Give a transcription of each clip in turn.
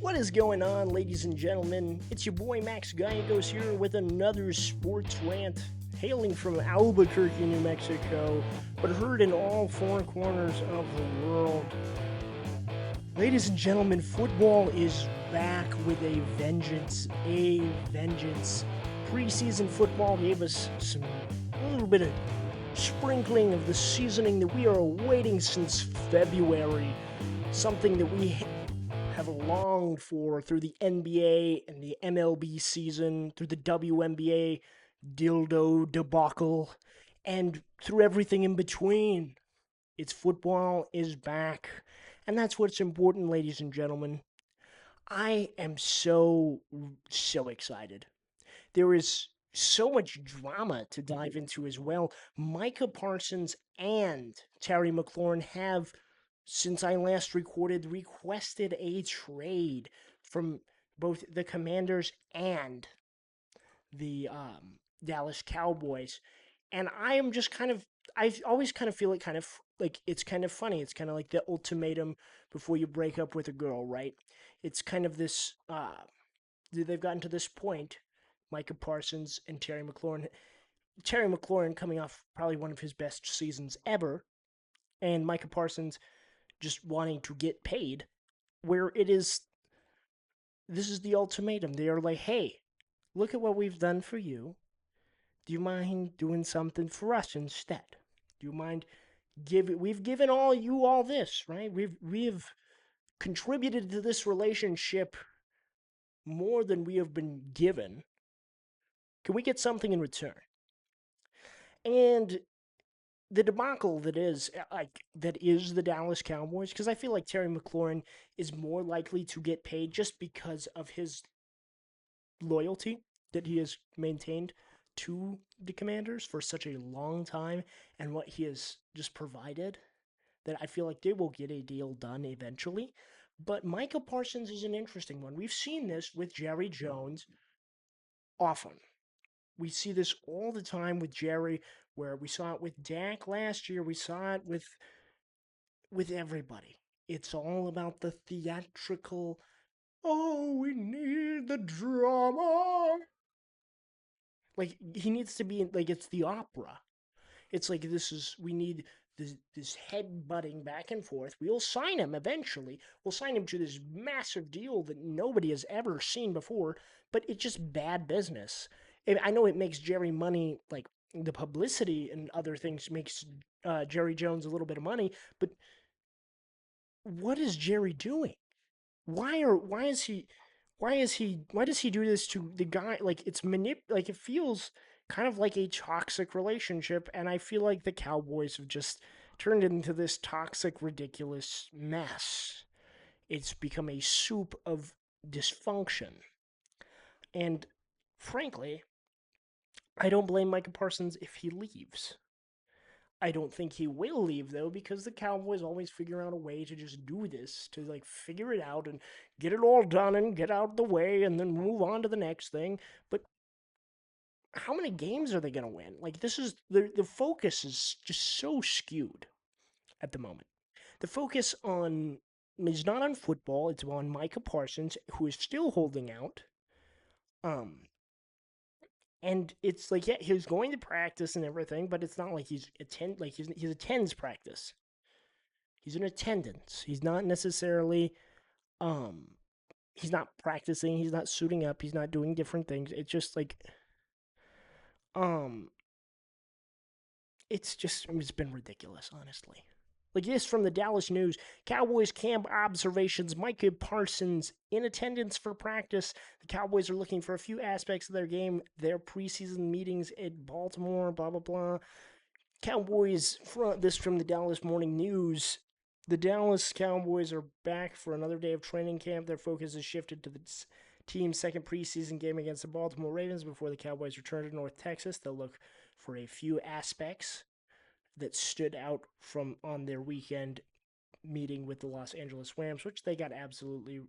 What is going on, ladies and gentlemen? It's your boy Max Gallegos here with another sports rant, hailing from Albuquerque, New Mexico, but heard in all four corners of the world. Ladies and gentlemen, football is back with a vengeance. A vengeance. Preseason football gave us a little bit of sprinkling of the seasoning that we are awaiting since February. Something that we have longed for through the NBA and the MLB season, through the WNBA dildo debacle, and through everything in between. It's football is back. And that's what's important, ladies and gentlemen. I am so excited. There is so much drama to dive into as well. Micah Parsons and Terry McLaurin have, since I last recorded, requested a trade from both the Commanders and the Dallas Cowboys. And I am just I always kind of feel it kind of like it's kind of funny. It's kind of like the ultimatum before you break up with a girl, right? It's kind of this, they've gotten to this point, Micah Parsons and Terry McLaurin. Terry McLaurin coming off probably one of his best seasons ever, and Micah Parsons just wanting to get paid. Where it is, this is the ultimatum. They are like, hey, look at what we've done for you. Do you mind doing something for us instead? Do you mind we've given all this, right? We've contributed to this relationship more than we have been given. Can we get something in return? And the debacle that is the Dallas Cowboys, because I feel like Terry McLaurin is more likely to get paid just because of his loyalty that he has maintained to the Commanders for such a long time and what he has just provided, that I feel like they will get a deal done eventually. But Michael Parsons is an interesting one. We've seen this with Jerry Jones often. We see this all the time with Jerry, where we saw it with Dak last year. We saw it with everybody. It's all about the theatrical. Oh, we need the drama. Like he needs to be like it's the opera. It's like we need this head butting back and forth. We'll sign him eventually. We'll sign him to this massive deal that nobody has ever seen before, but it's just bad business. And I know it makes Jerry money, like the publicity and other things makes Jerry Jones a little bit of money, but what is Jerry doing? Why does he do this to the guy? Like like it feels kind of like a toxic relationship, and I feel like the Cowboys have just turned into this toxic, ridiculous mess. It's become a soup of dysfunction. And frankly, I don't blame Micah Parsons if he leaves. I don't think he will leave though, because the Cowboys always figure out a way to just do this, to like figure it out and get it all done and get out of the way and then move on to the next thing. But how many games are they going to win? Like this is the focus is just so skewed at the moment. The focus on is not on football, it's on Micah Parsons, who is still holding out. Um and it's like, yeah, he's going to practice and everything, but it's not like he attends practice. He's in attendance. He's not necessarily um he's not practicing, he's not suiting up, he's not doing different things. It's just like um it's been ridiculous, honestly. Like this from the Dallas News. Cowboys camp observations. Micah Parsons in attendance for practice. The Cowboys are looking for a few aspects of their game. Their preseason meetings at Baltimore, blah, blah, blah. Cowboys, this from the Dallas Morning News. The Dallas Cowboys are back for another day of training camp. Their focus is shifted to the team's second preseason game against the Baltimore Ravens before the Cowboys return to North Texas. They'll look for a few aspects that stood out from on their weekend meeting with the Los Angeles Rams, which they got absolutely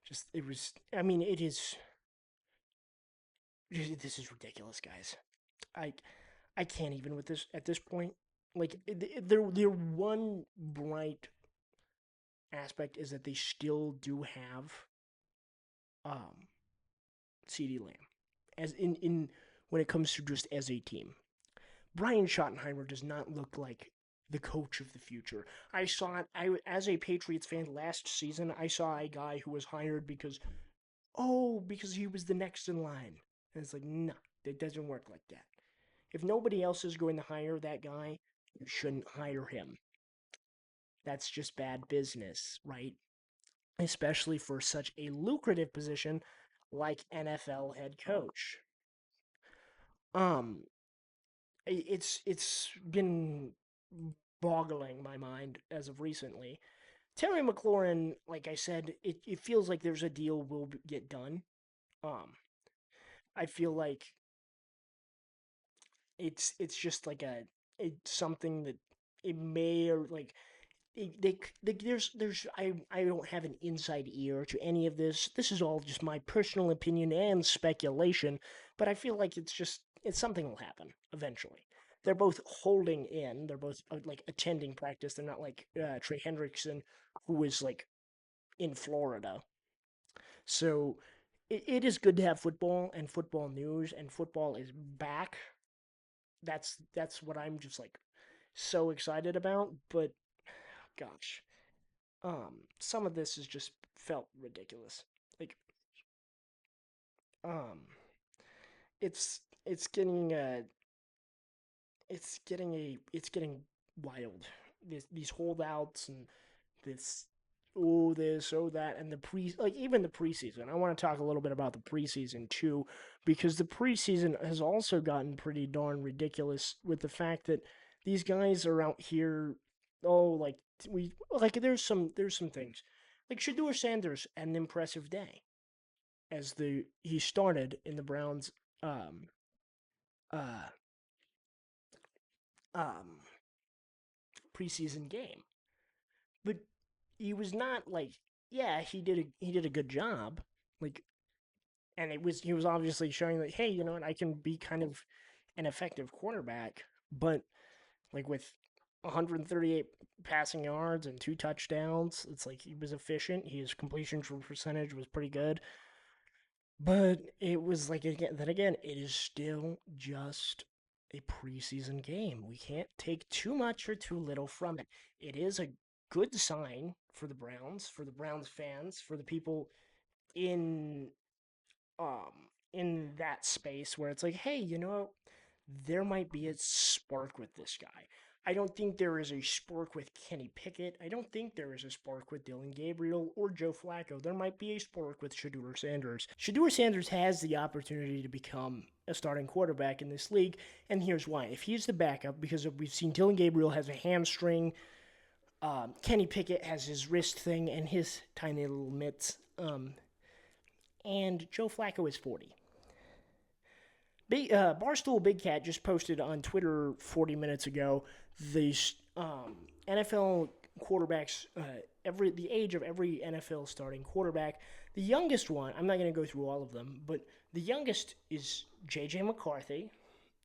just it was I mean, it is this is ridiculous, guys. I I can't even with this at this point. Like their one bright aspect is that they still do have um, CeeDee Lamb as in when it comes to just as a team. Brian Schottenheimer does not look like the coach of the future. I saw it. As a Patriots fan last season, I saw a guy who was hired because he was the next in line, and it's like no, it doesn't work like that. If nobody else is going to hire that guy, you shouldn't hire him. That's just bad business, right? Especially for such a lucrative position like NFL head coach. Um, it's been boggling my mind as of recently. Terry McLaurin, like I said, it feels like there's a deal will get done. Um, I feel like it's just like it's something that it may or like there's I don't have an inside ear to any of this. This is all just my personal opinion and speculation, but I feel like it's something will happen eventually. They're both holding in. They're both like attending practice. They're not like Trey Hendrickson, who is like in Florida. So it is good to have football and football news, and football is back. That's what I'm just like so excited about. But gosh, some of this has just felt ridiculous. Like, um, it's getting it's getting wild. These holdouts and this oh that and the even the preseason. I want to talk a little bit about the preseason too, because the preseason has also gotten pretty darn ridiculous with the fact that these guys are out here. Oh, like we like there's some things like Shador Sanders had an impressive day as the he started in the Browns um uh um preseason game, but he was not like yeah he did a good job like and he was obviously showing that hey, you know what, I can be kind of an effective quarterback, but like with 138 passing yards and 2 touchdowns, it's like he was efficient. His completion percentage was pretty good, but it was like again then again it is still just a preseason game. We can't take too much or too little from it. It is a good sign for the Browns fans, for the people in um in that space where it's like, hey, you know, there might be a spark with this guy. I don't think there is a spark with Kenny Pickett. I don't think there is a spark with Dylan Gabriel or Joe Flacco. There might be a spark with Shador Sanders. Shador Sanders has the opportunity to become a starting quarterback in this league, and here's why. If he's the backup, because we've seen Dylan Gabriel has a hamstring, Kenny Pickett has his wrist thing and his tiny little mitts, and Joe Flacco is 40. Barstool Big Cat just posted on Twitter 40 minutes ago the NFL quarterbacks, the age of every NFL starting quarterback. The youngest one, I'm not going to go through all of them, but the youngest is J.J. McCarthy,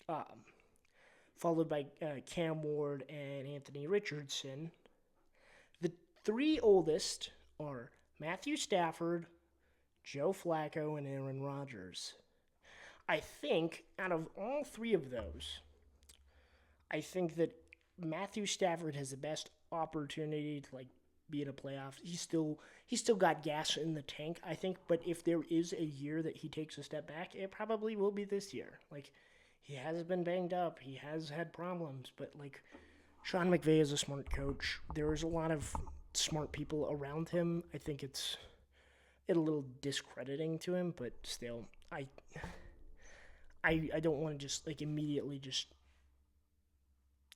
um, followed by Cam Ward and Anthony Richardson. The three oldest are Matthew Stafford, Joe Flacco, and Aaron Rodgers. I think out of all three of those, I think that Matthew Stafford has the best opportunity to like be in a playoff. He's still got gas in the tank, I think, but if there is a year that he takes a step back, it probably will be this year. Like he has been banged up, he has had problems, but like Sean McVay is a smart coach. There is a lot of smart people around him. I think it's a little discrediting to him, but still, I don't want to just like immediately just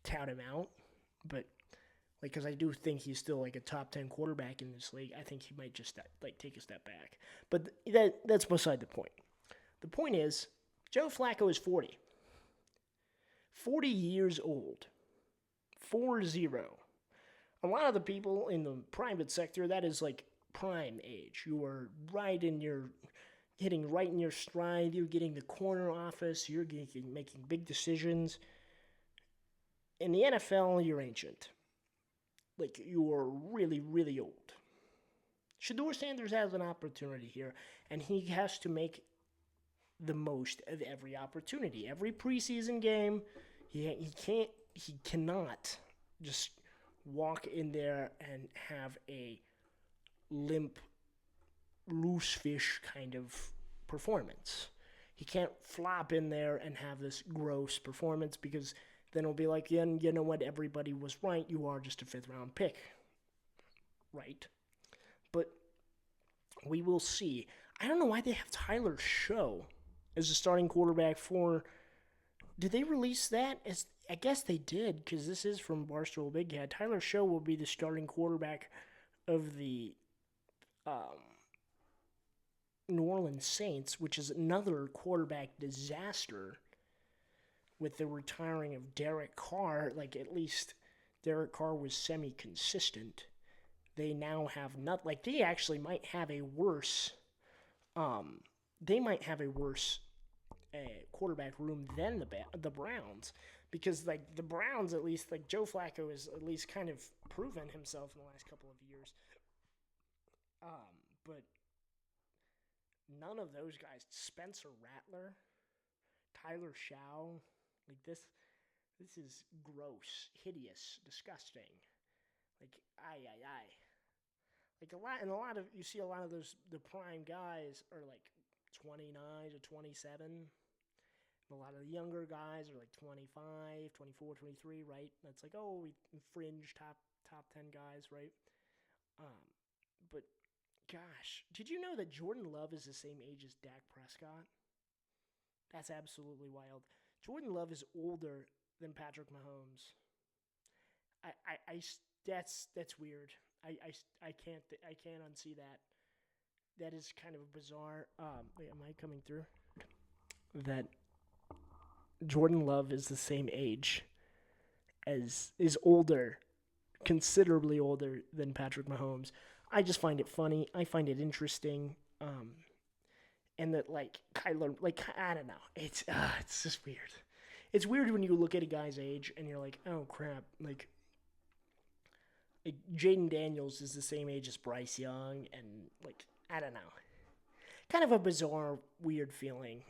tout him out, but like because I do think he's still like a top 10 quarterback in this league. I think he might just like take a step back, but that's beside the point. The point is, Joe Flacco is 40 years old, 40. A lot of the people in the private sector, that is like prime age. You are right in your hitting right in your stride. You're getting the corner office. You're making big decisions. In the NFL, you're ancient. Like, you are really, really old. Shador Sanders has an opportunity here, and he has to make the most of every opportunity. Every preseason game, he cannot just walk in there and have a limp, loose fish kind of performance. He can't flop in there and have this gross performance because then it'll be like, yeah, you know what, everybody was right. You are just a 5th-round pick. Right? But we will see. I don't know why they have Tyler Show as the starting quarterback for. Did they release that? I guess they did, because this is from Barstool Big Cat. Tyler Show will be the starting quarterback of the New Orleans Saints, which is another quarterback disaster with the retiring of Derek Carr. Like, at least Derek Carr was semi-consistent. They now have not. Like, they actually might have a worse. They might have a worse quarterback room than the Browns, because like the Browns, at least, like, Joe Flacco has at least kind of proven himself in the last couple of years. But none of those guys, Spencer Rattler, Tyler Shaw, like this is gross, hideous, disgusting. Like, aye. Like a lot of you see a lot of those, the prime guys are like 29 to 27. A lot of the younger guys are like 25, 24, 23, right? That's like, oh, we fringe top 10 guys, right? But gosh, did you know that Jordan Love is the same age as Dak Prescott? That's absolutely wild. Jordan Love is older than Patrick Mahomes. That's weird. I can't unsee that. That is kind of bizarre. Wait, am I coming through? That Jordan Love is the same age is older, considerably older than Patrick Mahomes. I just find it funny. I find it interesting. And that, like, Kyler, like, I don't know. It's just weird. It's weird when you look at a guy's age and you're like, oh crap, like Jaden Daniels is the same age as Bryce Young, and like, I don't know. Kind of a bizarre, weird feeling.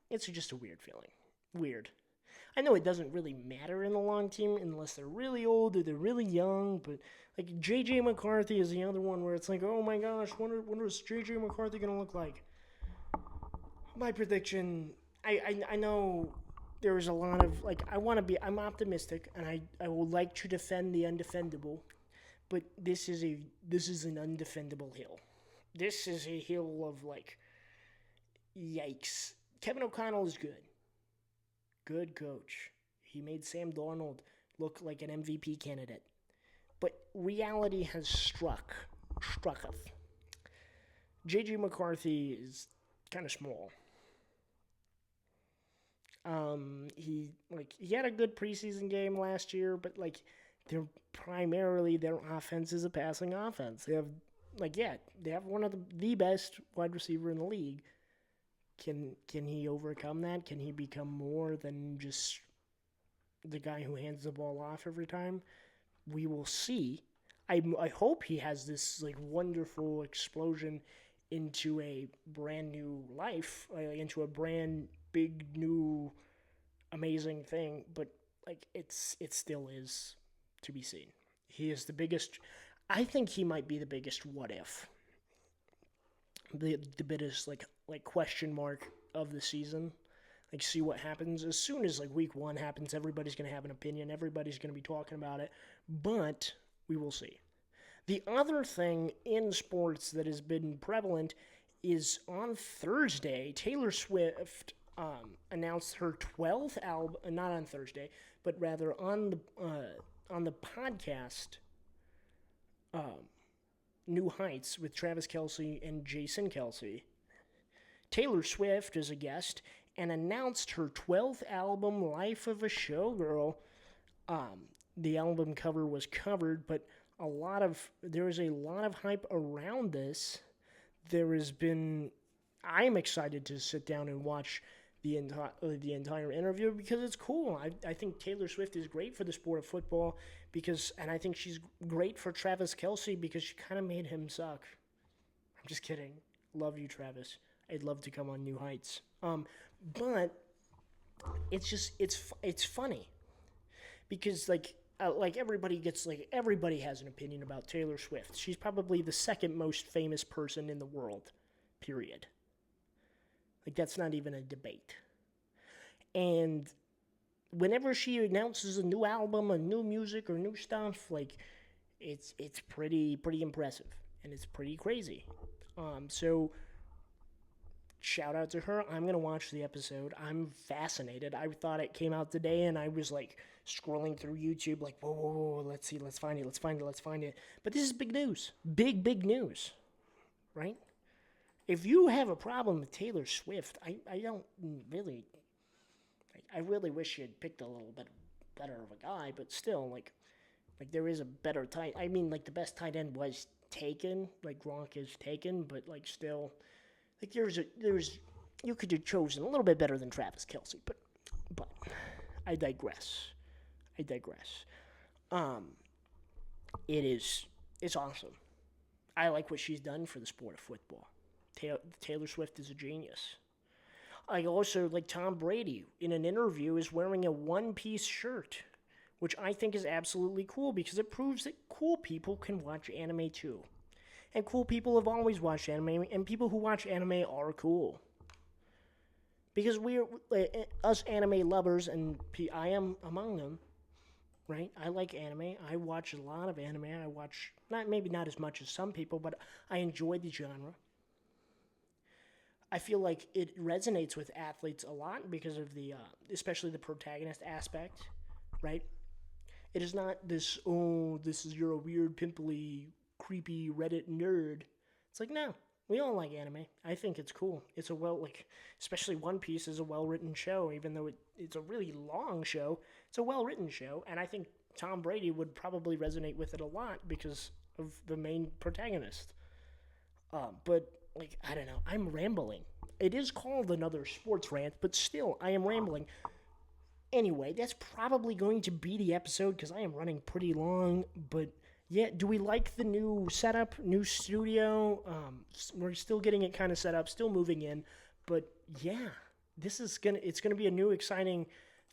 It's just a weird feeling. Weird. I know it doesn't really matter in the long team unless they're really old or they're really young, but like J.J. McCarthy is the other one where it's like, oh my gosh, what is J.J. McCarthy going to look like? My prediction, I know there is a lot of, like, I'm optimistic, and I would like to defend the undefendable, but this is an undefendable hill. This is a hill of, like, yikes. Kevin O'Connell is good. Good coach. He made Sam Darnold look like an MVP candidate. But reality has strucketh. J.J. McCarthy is kind of small. He had a good preseason game last year, but like their offense is a passing offense. They have one of the best wide receiver in the league. Can he overcome that? Can he become more than just the guy who hands the ball off every time? We will see. I hope he has this like wonderful explosion into a brand new life, into a brand big new amazing thing, but like it still is to be seen. He is the biggest. I think he might be the biggest what if. The biggest like question mark of the season. Like, see what happens. As soon as like week 1 happens, everybody's going to have an opinion. Everybody's going to be talking about it. But we will see. The other thing in sports that has been prevalent is on Thursday, Taylor Swift announced her 12th album. Not on Thursday, but rather on the podcast New Heights with Travis Kelce and Jason Kelce. Taylor Swift is a guest and announced her 12th album, Life of a Showgirl. The album cover was covered, but there is a lot of hype around this. I'm excited to sit down and watch the entire interview because it's cool. I think Taylor Swift is great for the sport of football and I think she's great for Travis Kelce because she kind of made him suck. I'm just kidding. Love you, Travis. I'd love to come on New Heights. But it's funny because everybody has an opinion about Taylor Swift. She's probably the second most famous person in the world. Period. Like, that's not even a debate. And whenever she announces a new album, a new music, or new stuff, like, it's pretty impressive, and it's pretty crazy. So shout out to her. I'm gonna watch the episode. I'm fascinated. I thought it came out today, and I was like scrolling through YouTube, like, whoa, let's see, let's find it. But this is big news, big news, right? If you have a problem with Taylor Swift, I don't really. I really wish she had picked a little bit better of a guy, but still, like there is a better tight. I mean, like, the best tight end was taken, like Gronk is taken, but like still, like there's you could have chosen a little bit better than Travis Kelce, but I digress. It's awesome. I like what she's done for the sport of football. Taylor Swift is a genius. I also like Tom Brady in an interview is wearing a one-piece shirt, which I think is absolutely cool because it proves that cool people can watch anime too. And cool people have always watched anime, and people who watch anime are cool. Because we're us anime lovers, and I am among them, right? I like anime. I watch a lot of anime. I watch maybe not as much as some people, but I enjoy the genre. I feel like it resonates with athletes a lot because of especially the protagonist aspect, right? It is not this, you're a weird, pimply, creepy Reddit nerd. It's like, no, we all like anime. I think it's cool. It's especially One Piece is a well-written show, even though it's a really long show. It's a well-written show, and I think Tom Brady would probably resonate with it a lot because of the main protagonist. But I don't know. I'm rambling. It is called Another Sports Rant, but still, I am rambling. Anyway, that's probably going to be the episode because I am running pretty long. But yeah, do we like the new setup, new studio? We're still getting it kind of set up, still moving in. But yeah, it's gonna be a new exciting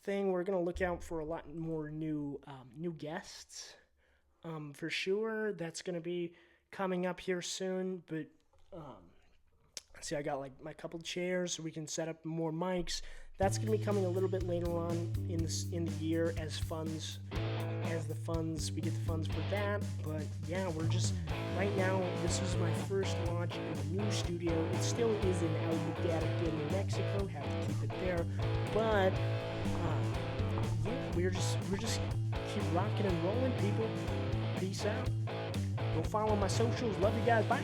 thing. We're gonna look out for a lot more new guests, for sure. That's gonna be coming up here soon. But see, I got like my couple chairs so we can set up more mics. That's gonna be coming a little bit later on in the year as we get the funds for that. But yeah, we're just right now. This is my first launch in a new studio. It still is in Albuquerque, New Mexico. Have to keep it there, but yeah, we're just keep rocking and rolling, people. Peace out. Go follow my socials. Love you guys. Bye.